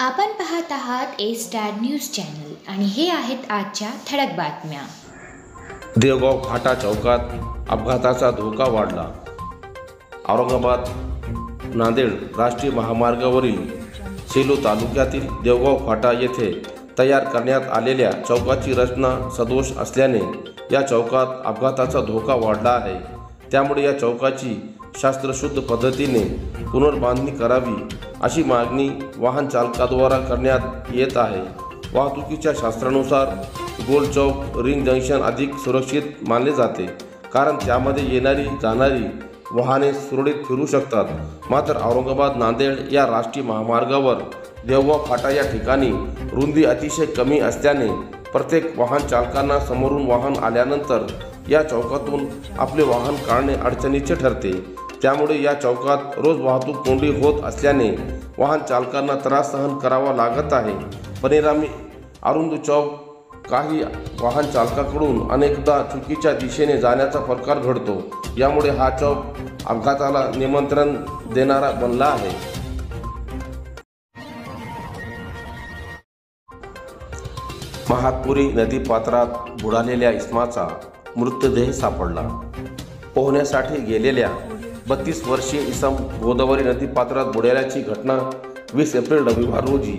आपण पाहत आहात ए स्टार न्यूज चॅनल आणि हे आहेत आजच्या ठळक बातम्या। देवगाव फाटा चौकात अपघाताचा धोका वाढला। औरंगाबाद नांदेड राष्ट्रीय महामार्गावरील सेलू तालुक्यातील देवगाव फाटा येथे तयार करण्यात आलेल्या चौकाची रचना सदोष असल्याने या चौकात अपघाताचा धोका वाढला आहे। त्यामुळे या चौकाची शास्त्रशुद्ध पद्धतीने पुनर्बांधणी करावी अशी मागणी वाहन चालकाद्वारा करण्यात येत आहे। वाहतुकीच्या शास्त्रानुसार गोल चौक रिंग जंक्शन अधिक सुरक्षित मानले जाते, कारण त्यामध्ये येणारी जाणारी वाहने सुरळीत फिरू शकतात। मात्र औरंगाबाद नांदेड या राष्ट्रीय महामार्गावर देवगाव फाटा या ठिकाणी रुंदी अतिशय कमी असल्याने प्रत्येक वाहन चालकांना समोरून वाहन आल्यानंतर या चौकातून आपले वाहन काढणे अडचणीचे ठरते। त्यामुळे या चौकात रोज वाहतूक कोंडी होत असल्याने वाहन चालकांना त्रास सहन करावा लागत आहे। परिणामी अरुंद चौक काही वाहन चालकाकडून अनेकदा चुकीच्या दिशेने जाण्याचा प्रकार घडतो। यामुळे हा चौक अपघाताला निमंत्रण देणारा बनला आहे। महातपुरी नदीपात्रात बुडालेल्या इसमाचा मृतदेह सापडला। पोहण्यासाठी गेलेल्या 32 वर्षीय इसम गोदावरी नदीपात्रात बुडाल्याची घटना 20 एप्रिल रविवार रोजी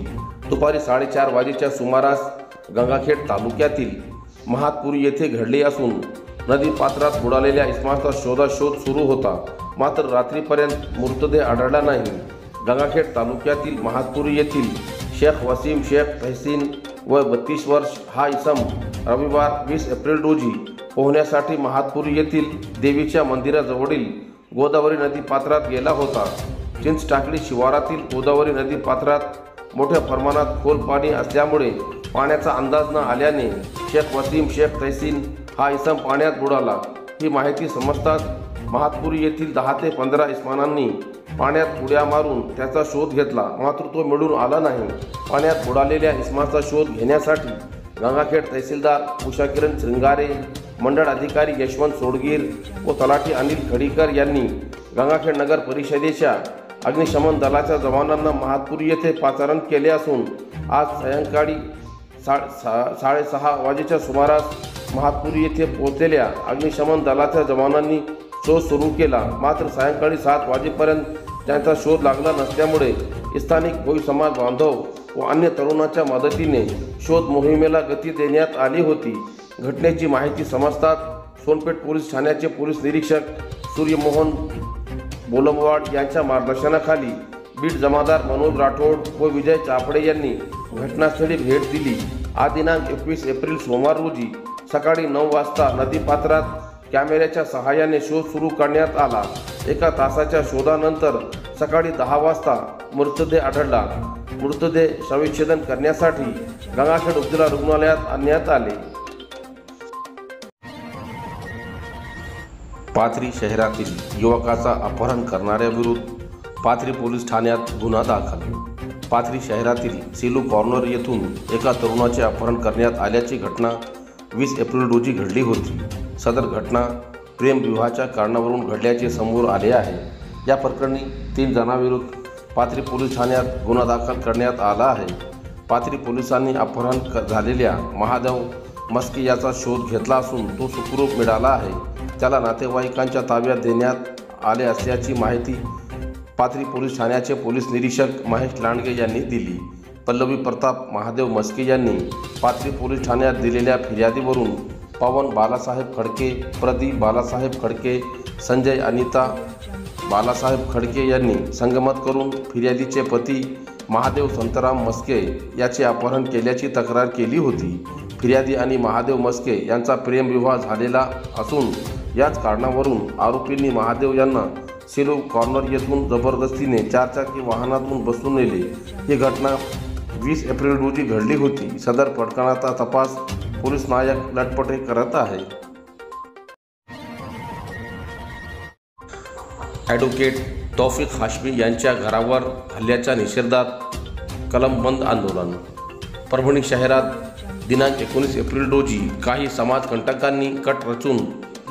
दुपारी 4:30 वाजेच्या सुमारास गंगाखेड तालुक्यातील महातपुरी येथे घडली असून नदीपात्रात बुडालेल्या इसमाचा शोधाशोध सुरू होता। मात्र रात्रीपर्यंत मृतदेह आढळला नाही। गंगाखेड तालुक्यातील महातपुरी येथील शेख वसीम शेख तहसीन व 32 वर्ष हा इसम रविवार 20 एप्रिल रोजी पोहण्यासाठी महातपुरी येथील देवीच्या मंदिराजवळील गोदावरी नदीपात्रात गेला होता। चिंचटाकली शिवारातील गोदावरी नदीपात्रात मोठ्या प्रमाणात खोल पाणी असल्यामुळे पाण्याचा अंदाज न आल्याने शेख वसीम शेख तहसीन हा इसम पाण्यात बुडाला। ही माहिती समजताच महातपुरी येथील 10 ते 15 इसमानांनी पाण्यात उड्या मारून त्याचा शोध घेतला, मात्र तो मिळून आला नाही। पाण्यात बुडालेल्या इसमाचा शोध घेण्यासाठी गंगाखेड तहसीलदार उषाकिरण श्रृंगारे, मंडळ अधिकारी यशवंत सोडगीर व तलाठी अनिल खडीकर यांनी गंगाखेड नगर परिषदेच्या अग्निशमन दलाच्या जवानांना महातपुरी येथे पाचारण केले असून आज सायंकाळी 6:30 वाजेच्या सुमारास महातपुरी येथे पोहोचलेल्या अग्निशमन दलाच्या जवानांनी शोध सुरू केला। मात्र सायंकाळी 7 वाजेपर्यंत त्यांचा शोध लागला नसल्यामुळे स्थानिक भोई समाज बांधव व अन्य तरुणांच्या मदतीने शोध मोहिमेला गती देण्यात आली होती। घटनेची माहिती समजताच सोनपेठ पोलीस ठाण्याचे पोलीस निरीक्षक सूर्यमोहन बोलमवाड यांच्या मार्गदर्शनाखाली बीट जमादार मनोज राठोड व विजय चाफडे यांनी घटनास्थळी भेट दिली। आज दिनांक 21 एप्रिल सोमवार रोजी सकाळी 9 वाजता नदीपात्रात कॅमेऱ्याच्या सहाय्याने शोध सुरू करण्यात आला। एका तासाच्या शोधानंतर सकाळी 10 वाजता मृतदेह आढळला। मृतदेह शवविच्छेदन करण्यासाठी गंगाखेड उपजिल्हा रुग्णालयात आणण्यात आले। पाथरी शहरातील युवकाचा अपहरण करणाऱ्याविरुद्ध पाथरी पोलीस ठाण्यात गुन्हा दाखल। पाथरी शहरातील सेलू कॉर्नर येथून एका तरुणाचे अपहरण करण्यात आल्याची घटना 20 एप्रिल रोजी घडली होती। सदर घटना प्रेमविवाहाच्या कारणावरून घडल्याचे समोर आले आहे। या प्रकरणी 3 जणांविरुद्ध पाथरी पोलीस ठाण्यात गुन्हा दाखल करण्यात आला आहे। पाथरी पोलिसांनी अपहरण झालेल्या महादेव मस्के याचा शोध घेतला असून तो सुखरूप मिळाला आहे। त्याला नातेवाईकांच्या ताब्यात देण्यात आले असल्याची माहिती पाथरी पोलीस ठाण्याचे पोलीस निरीक्षक महेश लांडगे यांनी दिली। पल्लवी प्रताप महादेव मस्के यांनी पाथरी पोलीस ठाण्यात दिलेल्या फिर्यादीवरून पवन बालासाहेब खडके, प्रदीप बालासाहेब खडके, संजय अनिता बालासाहेब खडके यांनी संगमत करून फिर्यादीचे पती महादेव संतराम मस्के याचे अपहरण केल्याची तक्रार केली होती। फिर्यादी आणि महादेव मस्के यांचा प्रेमविवाह झालेला असून याच कारणावरून आरोपींनी महादेव यांना सेलू कॉर्नर येथून जबरदस्तीने 4 चाकी वाहनातून बसवून नेले। ही घटना 20 एप्रिल रोजी घडली होती। सदर प्रकरणाचा तपास पोलीस नायक लटपटे करत आहे। ॲडव्होकेट तौफिक हाशमी यांच्या घरावर हल्ल्याच्या निषेधार्थ कलमबंद आंदोलन। परभणी शहरात दिनांक 19 एप्रिल रोजी काही समाजकंटकांनी कट रचून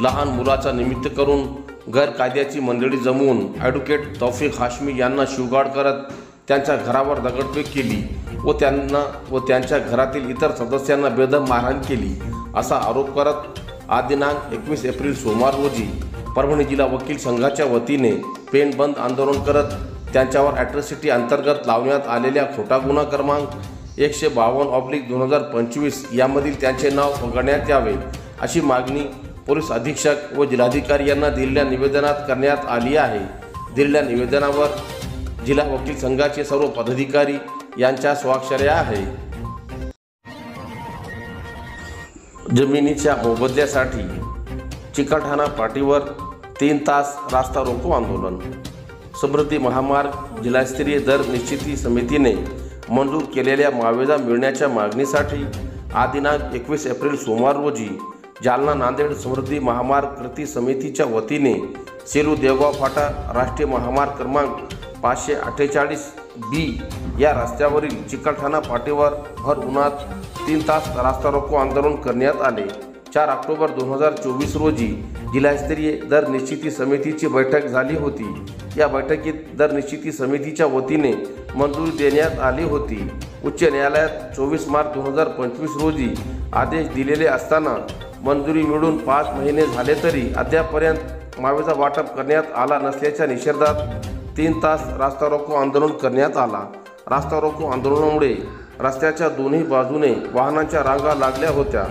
लहान मुलाचा निमित्त करून गैरकायद्याची मंडळी जमवून ॲडव्होकेट तौफिक हाशमी यांना शिवगाळ करत त्यांच्या घरावर दगडफेक केली व त्यांना व त्यांच्या घरातील इतर सदस्यांना बेदम मारहाण केली असा आरोप करत आज दिनांक 21 एप्रिल सोमवार रोजी परभणी जिल्हा वकील संघाच्या वतीने पेन बंद आंदोलन करत त्यांच्यावर ॲट्रॉसिटी अंतर्गत लावण्यात आलेल्या खोटा गुन्हा क्रमांक 152/2025 यामधील त्यांचे नाव वगळण्यात यावे अशी मागणी पोलीस अधीक्षक व जिल्हाधिकारी यांना दिलेल्या निवेदनात करण्यात आली आहे। दिलेल्या निवेदनावर जिल्हा वकील संघाचे सर्व पदाधिकारी यांच्या स्वाक्षऱ्या आहे। जमिनीच्या मोबदल्यासाठी चिकलठाणा पाटीवर 3 तास रास्ता रोको आंदोलन। समृद्धी महामार्ग जिल्हास्तरीय दर निश्चिती समितीने मंजूर केलेल्या मावेजा मिळण्याच्या मागणीसाठी आज दिनांक 21 एप्रिल सोमवार रोजी जालना नांदेड समृद्धी महामार्ग कृती समितीच्या वतीने सेलू देवगाव फाटा राष्ट्रीय महामार्ग क्रमांक 548B या रस्त्यावरील चिकलठाणा पाटीवर भर उन्हात 3 तास रास्ता रोको आंदोलन करण्यात आले। 4 ऑक्टोबर 2024 रोजी जिल्हास्तरीय दर निश्चिती समितीची बैठक झाली होती। या बैठकीत दर निश्चिती समितीच्या वतीने मंजुरी देण्यात आली होती। उच्च न्यायालयात 24 मार्च 2025 रोजी आदेश दिलेले असताना मंजुरी मिळून 5 महिने झाले तरी अद्यापपर्यंत मावेजा वाटप करण्यात आला नसल्याच्या निषेधात 3 तास रास्ता रोको आंदोलन करण्यात आला। रास्ता रोको आंदोलनामुळे रस्त्याच्या दोन्ही बाजूने वाहनांच्या रांगा लागल्या होत्या।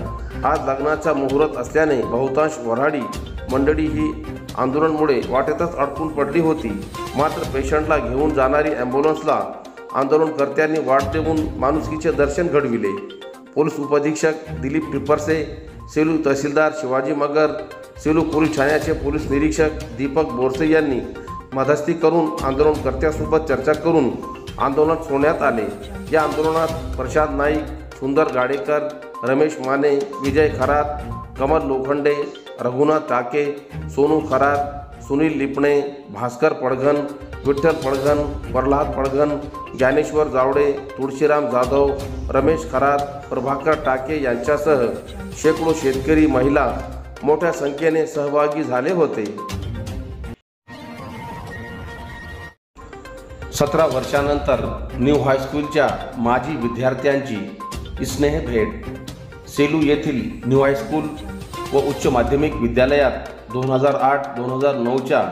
आज लग्नाचा मुहूर्त असल्याने बहुतांश वऱ्हाडी मंडळी ही आंदोलनामुळे वाटेतच अडकून पडली होती। मात्र पेशंटला घेऊन जाणारी ॲम्ब्युलन्सला आंदोलनकर्त्यांनी वाट देऊन माणुसकीचे दर्शन घडविले। पोलीस उपअधीक्षक दिलीप टिपरसे, सेलू तहसीलदार शिवाजी मगर, सेलू पोलीस ठाण्याचे पोलीस निरीक्षक दीपक बोरसे यांनी मध्यस्थी करून आंदोलनकर्त्यांसोबत चर्चा करून आंदोलन सोडण्यात आले। या आंदोलनात प्रशांत नाईक, सुंदर गाडेकर, रमेश माने, विजय खरात, कमल लोखंडे, रघुनाथ टाके, सोनू खरात, सुनील लिपणे, भास्कर पडघन, विठ्ठल पडघन, प्रल्हाद पडघन, ज्ञानेश्वर जावडे, तुळशीराम जाधव, रमेश खरात, प्रभाकर टाके यांच्यासह शेकडो शेतकरी महिला मोठ्या संख्येने सहभागी झाले होते। 17 वर्षानंतर न्यू हायस्कूलच्या माजी विद्यार्थ्यांची स्नेह भेट। सेलू येथील न्यू हायस्कूल व उच्च माध्यमिक विद्यालयात 2008-2009च्या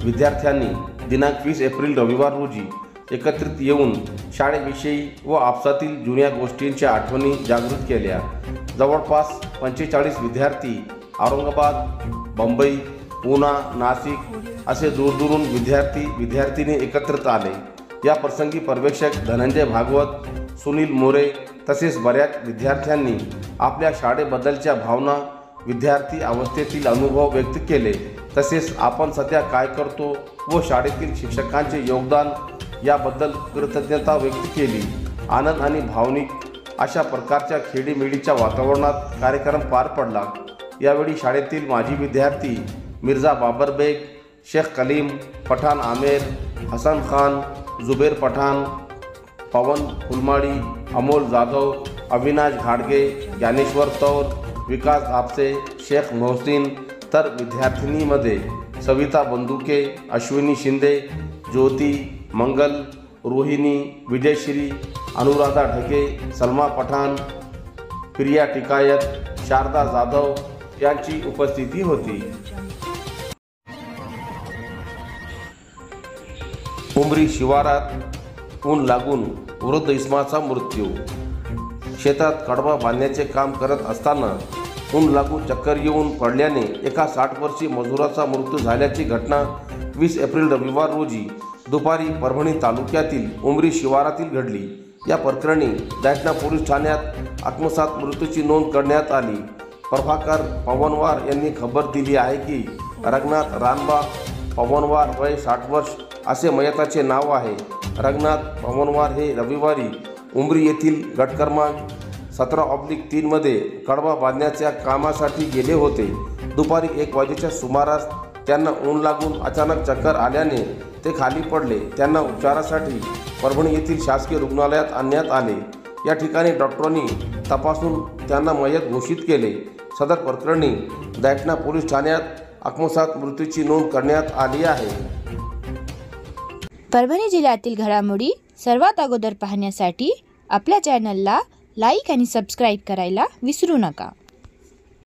विद्यार्थ्यांनी दिनांक 20 एप्रिल रविवार रोजी एकत्रित येऊन शाळेविषयी व आपसातील जुन्या गोष्टींच्या आठवणी जागृत केल्या। जवळपास 45 विद्यार्थी औरंगाबाद, मुंबई, पुणे, नाशिक असे दूरदूरून विद्यार्थिनी एकत्रित आले। या प्रसंगी पर्यवेक्षक धनंजय भागवत, सुनील मोरे तसेच बऱ्याच विद्यार्थ्यांनी आपल्या शाळेबद्दलच्या भावना, विद्यार्थी अवस्थेतील अनुभव व्यक्त केले। तसेच आपण सध्या काय करतो व शाळेतील शिक्षकांचे योगदान याबद्दल कृतज्ञता व्यक्त केली। आनंद आणि भावनिक अशा प्रकारच्या खेडीमेडीच्या वातावरणात कार्यक्रम पार पडला। यावेळी शाळेतील माजी विद्यार्थी मिर्झा बाबर बेग, शेख कलीम, पठाण आमेर, हसन खान, जुबेर पठाण, पवन फुलमाडी, अमोल जाधव, अविनाश घाडगे, ज्ञानेश्वर तौर, विकास आपसे, शेख मोहसिन तर विद्यार्थिनीमध्ये सविता बंदुके, अश्विनी शिंदे, ज्योती, मंगल, रोहिणी, विजयश्री, अनुराधा ढके, सलमा पठाण, प्रिया टिकायत, शारदा जाधव यांची उपस्थिती होती। उमरी शिवारात ऊन लागून वृद्ध इस्माचा मृत्यू। शेतात कडबा बांधण्याचे काम करत असताना ऊन लागून चक्कर येऊन पडल्याने एका 60 वर्षीय मजुराचा मृत्यू झाल्याची घटना 20 एप्रिल रविवार रोजी दुपारी परभणी तालुक्यातील उमरी शिवारातील घडली। या प्रकरणी दैठणा पोलीस ठाण्यात आत्मसात मृत्यूची नोंद करण्यात आली। प्रभाकर पवनवार यांनी खबर दिली आहे की रघुनाथ रानबा पवनवार वय 60 वर्ष असे मयताचे नाव आहे। रघुनाथ पवनवार हे रविवारी उमरी येथील गट क्रमांक 17/3 मध्ये कडबा बांधण्याच्या कामासाठी गेले होते। दुपारी 1 वाजेच्या सुमारास त्यांना ऊन लागून अचानक चक्कर आल्याने ते खाली पडले। त्यांना उपचारासाठी परभणी येथील शासकीय रुग्णालयात आणण्यात आले। या ठिकाणी डॉक्टरांनी तपासून त्यांना मयत घोषित केले। सदर प्रकरणी दैठणा पोलीस ठाण्यात आत्मसात मृत्यूची नोंद करण्यात आली आहे। परभणी जिल्ह्यातील घडामोडी सर्वात अगोदर पाहण्यासाठी आपल्या चॅनलला लाईक आणि सबस्क्राईब करायला विसरू नका.